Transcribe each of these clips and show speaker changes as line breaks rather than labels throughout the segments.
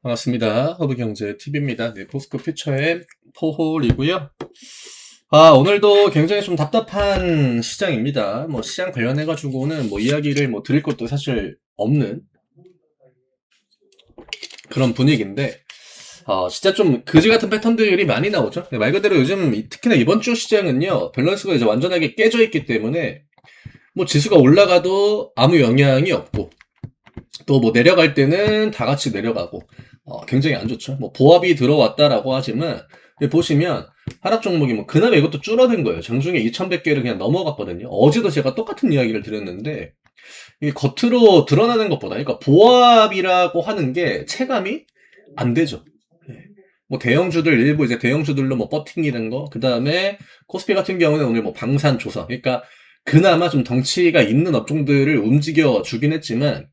반갑습니다. 허브경제TV입니다. 네, 포스코 퓨처의 포홀이고요. 오늘도 굉장히 좀 답답한 시장입니다. 시장 관련해가지고는 이야기를 드릴 것도 사실 없는 그런 분위기인데, 진짜 좀 그지 같은 패턴들이 많이 나오죠. 네, 말 그대로 요즘, 특히나 이번 주 시장은요, 밸런스가 이제 완전하게 깨져 있기 때문에, 지수가 올라가도 아무 영향이 없고, 또 내려갈 때는 다 같이 내려가고, 굉장히 안 좋죠. 보합이 들어왔다라고 하지만, 보시면, 하락 종목이 그나마 이것도 줄어든 거예요. 장중에 2100개를 그냥 넘어갔거든요. 어제도 제가 똑같은 이야기를 드렸는데, 이 겉으로 드러나는 것보다, 그러니까 보합이라고 하는 게 체감이 안 되죠. 대형주들, 일부 이제 대형주들로 버팅이는 거, 그 다음에 코스피 같은 경우는 오늘 방산 조선, 그러니까 그나마 좀 덩치가 있는 업종들을 움직여 주긴 했지만,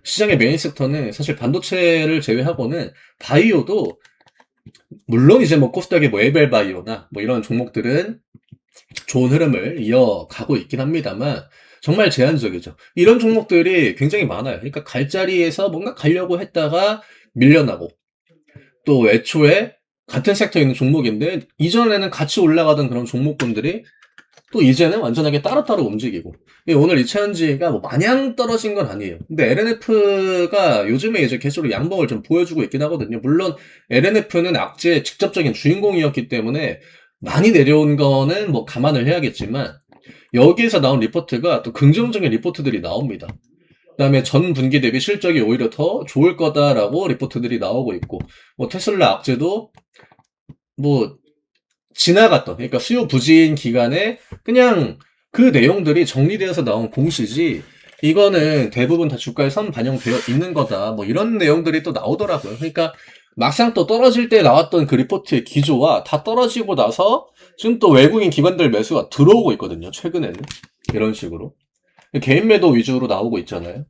시장의 메인 섹터는 사실 반도체를 제외하고는 바이오도 물론 이제 코스닥의 에벨바이오나 이런 종목들은 좋은 흐름을 이어가고 있긴 합니다만 정말 제한적이죠. 이런 종목들이 굉장히 많아요. 그러니까 갈 자리에서 뭔가 가려고 했다가 밀려나고 또 애초에 같은 섹터에 있는 종목인데 이전에는 같이 올라가던 그런 종목군들이 또 이제는 완전하게 따로따로 움직이고 오늘 이차전지가 마냥 떨어진 건 아니에요. 근데 LNF가 요즘에 이제 계속 양봉을 좀 보여주고 있긴 하거든요. 물론 LNF는 악재의 직접적인 주인공이었기 때문에 많이 내려온 거는 감안을 해야겠지만 여기에서 나온 리포트가 또 긍정적인 리포트들이 나옵니다. 그 다음에 전 분기 대비 실적이 오히려 더 좋을 거다라고 리포트들이 나오고 있고 테슬라 악재도 지나갔던, 그러니까 수요 부진 기간에 그냥 그 내용들이 정리되어서 나온 공시지, 이거는 대부분 다 주가에 선 반영되어 있는 거다. 이런 내용들이 또 나오더라고요. 그러니까 막상 또 떨어질 때 나왔던 그 리포트의 기조와 다 떨어지고 나서 지금 또 외국인 기관들 매수가 들어오고 있거든요. 최근에는. 이런 식으로. 개인 매도 위주로 나오고 있잖아요.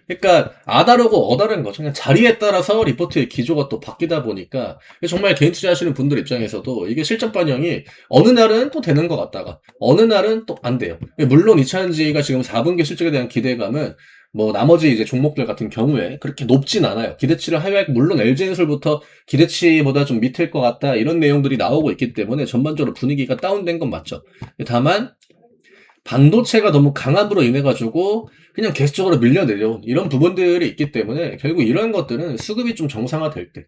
그러니까 아다르고 어다른 거죠. 그냥 자리에 따라서 리포트의 기조가 또 바뀌다 보니까 정말 개인 투자하시는 분들 입장에서도 이게 실적 반영이 어느 날은 또 되는 것 같다가 어느 날은 또 안 돼요. 물론 이차전지가 지금 4분기 실적에 대한 기대감은 나머지 이제 종목들 같은 경우에 그렇게 높진 않아요. 기대치를 하회하고 물론 LG엔솔부터 기대치보다 좀 밑일 것 같다 이런 내용들이 나오고 있기 때문에 전반적으로 분위기가 다운된 건 맞죠. 다만 반도체가 너무 강함으로 인해 가지고 그냥 계속적으로 밀려 내려온 이런 부분들이 있기 때문에 결국 이런 것들은 수급이 좀 정상화될 때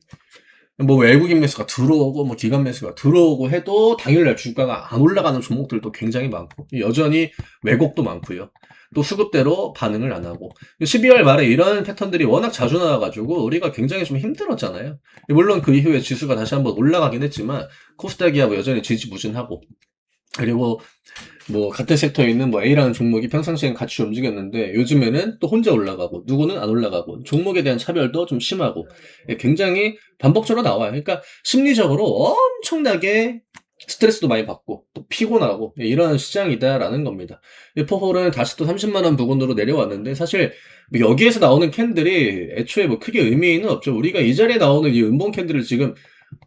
외국인 매수가 들어오고 기관 매수가 들어오고 해도 당일날 주가가 안 올라가는 종목들도 굉장히 많고 여전히 왜곡도 많고요. 또 수급대로 반응을 안 하고 12월 말에 이런 패턴들이 워낙 자주 나와가지고 우리가 굉장히 좀 힘들었잖아요. 물론 그 이후에 지수가 다시 한번 올라가긴 했지만 코스닥이하고 여전히 지지부진하고 그리고 같은 섹터에 있는 A라는 종목이 평상시엔 같이 움직였는데 요즘에는 또 혼자 올라가고 누구는 안 올라가고 종목에 대한 차별도 좀 심하고 굉장히 반복적으로 나와요. 그러니까 심리적으로 엄청나게 스트레스도 많이 받고 또 피곤하고 이런 시장이다라는 겁니다. 포홀은 다시 또 30만원 부근으로 내려왔는데 사실 여기에서 나오는 캔들이 애초에 크게 의미는 없죠. 우리가 이 자리에 나오는 이 음봉 캔들을 지금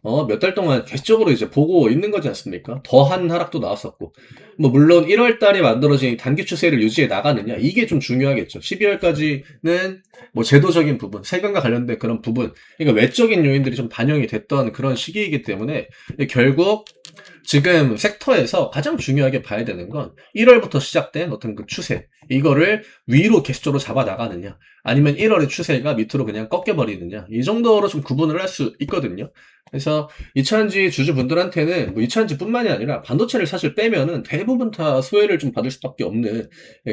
몇 달 동안 계속적으로 이제 보고 있는 거지 않습니까? 더한 하락도 나왔었고. 물론 1월 달에 만들어진 단기 추세를 유지해 나가느냐, 이게 좀 중요하겠죠. 12월까지는 제도적인 부분, 세금과 관련된 그런 부분, 그러니까 외적인 요인들이 좀 반영이 됐던 그런 시기이기 때문에 결국 지금 섹터에서 가장 중요하게 봐야 되는 건 1월부터 시작된 어떤 그 추세, 이거를 위로 계속적으로 잡아 나가느냐, 아니면 1월의 추세가 밑으로 그냥 꺾여버리느냐, 이 정도로 좀 구분을 할 수 있거든요. 그래서 이차전지 주주분들한테는 이차전지뿐만이 아니라 반도체를 사실 빼면은 대부분 다 소외를 좀 받을 수밖에 없는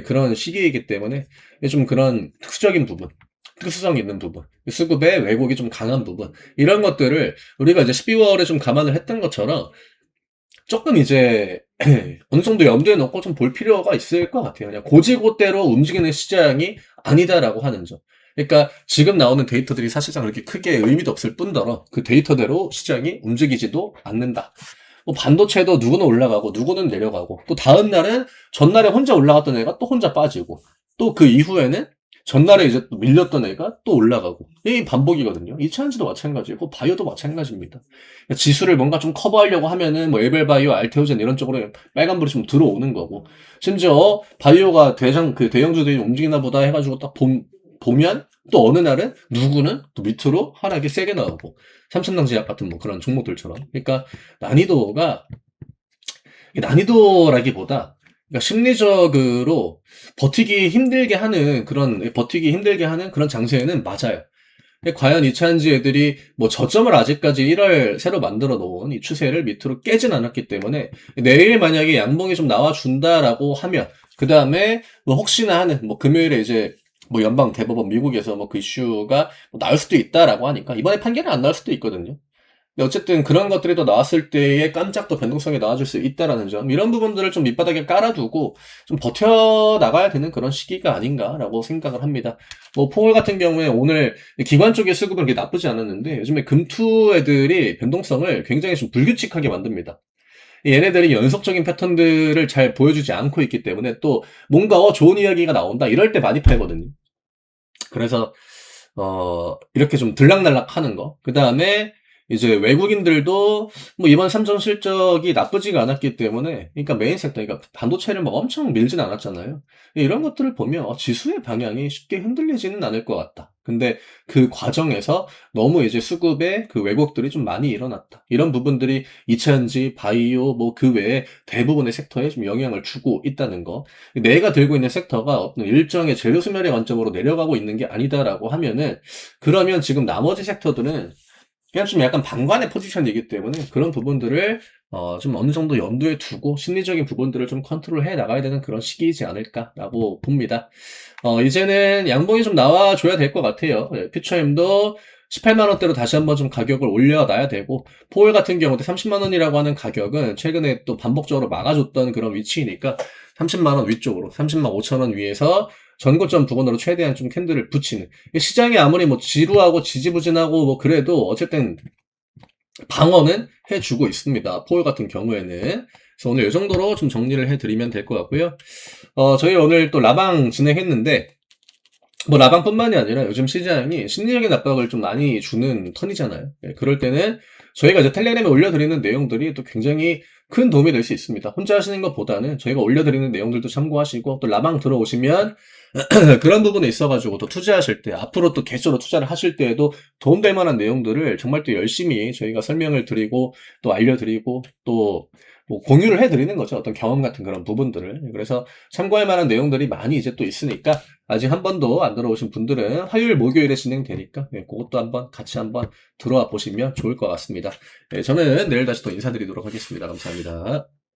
그런 시기이기 때문에 좀 그런 특수적인 부분, 특수성 있는 부분, 수급의 왜곡이 좀 강한 부분, 이런 것들을 우리가 이제 12월에 좀 감안을 했던 것처럼 조금 이제 어느 정도 염두에 놓고 좀 볼 필요가 있을 것 같아요. 그냥 고지고대로 움직이는 시장이 아니다라고 하는 점. 그러니까 지금 나오는 데이터들이 사실상 그렇게 크게 의미도 없을 뿐더러 그 데이터대로 시장이 움직이지도 않는다. 반도체도 누구는 올라가고 누구는 내려가고 또 다음 날은 전날에 혼자 올라갔던 애가 또 혼자 빠지고 또 그 이후에는 전날에 이제 또 밀렸던 애가 또 올라가고 이 반복이거든요. 이차전지도 마찬가지고 바이오도 마찬가지입니다. 지수를 뭔가 좀 커버하려고 하면은 에벨바이오, 알테오젠 이런 쪽으로 빨간불이 좀 들어오는 거고 심지어 바이오가 대형주들이 움직이나 보다 해가지고 딱 보면 또 어느 날은 누구는 또 밑으로 하락이 세게 나오고 삼천당제약 같은 뭐 그런 종목들처럼. 그러니까 난이도가 난이도라기보다 그러니까 심리적으로 버티기 힘들게 하는 그런 장세에는 맞아요. 근데 과연 이차전지 애들이 뭐 저점을 아직까지 1월 새로 만들어 놓은 이 추세를 밑으로 깨진 않았기 때문에 내일 만약에 양봉이 좀 나와준다라고 하면 그 다음에 뭐 혹시나 하는 뭐 금요일에 이제 뭐 연방 대법원 미국에서 뭐 그 이슈가 뭐 나올 수도 있다라고 하니까 이번에 판결은 안 나올 수도 있거든요. 근데 어쨌든 그런 것들이 또 나왔을 때에 깜짝 또 변동성이 나와줄 수 있다라는 점, 이런 부분들을 좀 밑바닥에 깔아두고 좀 버텨나가야 되는 그런 시기가 아닌가라고 생각을 합니다. 뭐 포월 같은 경우에 오늘 기관 쪽의 수급은 그렇게 나쁘지 않았는데 요즘에 금투 애들이 변동성을 굉장히 좀 불규칙하게 만듭니다. 얘네들이 연속적인 패턴들을 잘 보여주지 않고 있기 때문에 또 뭔가 좋은 이야기가 나온다 이럴 때 많이 팔거든요. 그래서 이렇게 좀 들락날락 하는 거. 그 다음에 이제 외국인들도 뭐 이번 삼성 실적이 나쁘지가 않았기 때문에, 그러니까 메인 섹터, 그러니까 반도체를 막 엄청 밀진 않았잖아요. 이런 것들을 보면 지수의 방향이 쉽게 흔들리지는 않을 것 같다. 근데 그 과정에서 너무 이제 수급에 그 왜곡들이 좀 많이 일어났다. 이런 부분들이 이차전지, 바이오, 뭐 그 외에 대부분의 섹터에 좀 영향을 주고 있다는 거. 내가 들고 있는 섹터가 어떤 일정의 재료 소멸의 관점으로 내려가고 있는 게 아니다라고 하면은, 그러면 지금 나머지 섹터들은 그냥 좀 약간 방관의 포지션이기 때문에 그런 부분들을 좀 어느 정도 염두에 두고 심리적인 부분들을 좀 컨트롤해 나가야 되는 그런 시기이지 않을까라고 봅니다. 이제는 양봉이 좀 나와줘야 될 것 같아요. 퓨처엠도 18만 원대로 다시 한번 좀 가격을 올려놔야 되고, 포월 같은 경우도 30만 원이라고 하는 가격은 최근에 또 반복적으로 막아줬던 그런 위치이니까 30만 원 위쪽으로 30만 5천 원 위에서 전고점 부근으로 최대한 좀 캔들을 붙이는, 시장이 아무리 뭐 지루하고 지지부진하고 뭐 그래도 어쨌든 방어는 해주고 있습니다. 포월 같은 경우에는. 그래서 오늘 이 정도로 좀 정리를 해드리면 될 것 같고요. 저희 오늘 또 라방 진행했는데, 뭐 라방뿐만이 아니라 요즘 시장이 심리적인 압박을 좀 많이 주는 턴이잖아요. 그럴 때는 저희가 이제 텔레그램에 올려드리는 내용들이 또 굉장히 큰 도움이 될 수 있습니다. 혼자 하시는 것보다는 저희가 올려드리는 내용들도 참고하시고, 또 라방 들어오시면 그런 부분에 있어가지고 또 투자하실 때, 앞으로 또 개수로 투자를 하실 때에도 도움될 만한 내용들을 정말 또 열심히 저희가 설명을 드리고 또 알려드리고 또 뭐 공유를 해드리는 거죠. 어떤 경험 같은 그런 부분들을. 그래서 참고할 만한 내용들이 많이 이제 또 있으니까, 아직 한 번도 안 들어오신 분들은 화요일, 목요일에 진행되니까 그것도 한번 같이 한번 들어와 보시면 좋을 것 같습니다. 저는 내일 다시 또 인사드리도록 하겠습니다. 감사합니다.